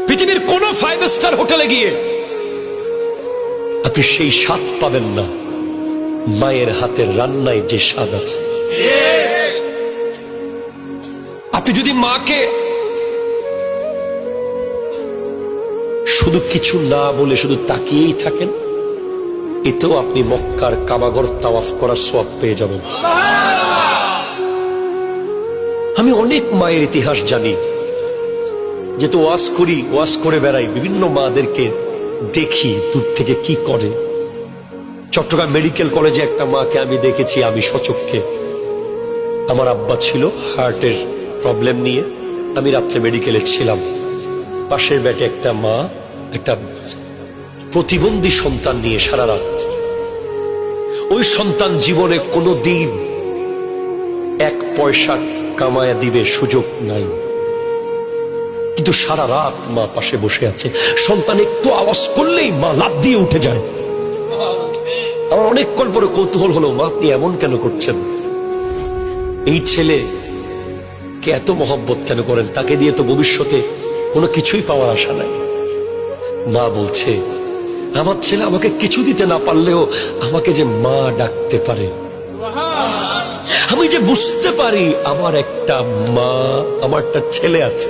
পৃথিবীর কোন 5 স্টার হোটেলে গিয়ে আপনি সেই স্বাদ পাবেন না মায়ের হাতের রান্নায় যে স্বাদ আছে। আপনি যদি মাকে শুধু কিছু না বলে শুধু তাকিয়েই থাকেন, এতেও আপনি মক্কার কাবাঘর তাওয়াফ করার সওয়াব পেয়ে যাবেন। আমি অনেক মায়ের ইতিহাস জানি, যেহেতু ওয়াজ করি, ওয়াজ করে বেড়াই, বিভিন্ন মাদেরকে দেখি দূর থেকে কি করে। চট্টগ্রাম মেডিকেল কলেজে একটা মাকে আমি দেখেছি, আমি সচক্ষে। আমার আব্বা ছিল হার্টের প্রবলেম নিয়ে, আমি রাত্রে মেডিকেলে ছিলাম। পাশের বেটে একটা মা একটা প্রতিবন্ধী সন্তান নিয়ে সারা রাত। ওই সন্তান জীবনে কোনোদিন 1 পয়সা কামায়া দিবে সুযোগ নাই, কিন্তু সারা রাত মা পাশে বসে আছে। সন্তান একটু আওয়াজ করলেই মা লাফ দিয়ে উঠে যায়। আমার অনেকক্ষণ পরে কৌতূহল হলো, মা আপনি এমন কেন করছেন? এই ছেলে কে এত মহব্বত কেন করেন? তাকে দিয়ে তো ভবিষ্যতে কোনো কিছুই পাওয়ার আশা নাই। মা বলছে, আমার ছেলে আমাকে কিছু দিতে না পারলেও আমাকে যে মা ডাকতে পারে, আমি যে বুঝতে পারি আমার একটা মা, আমার একটা ছেলে আছে।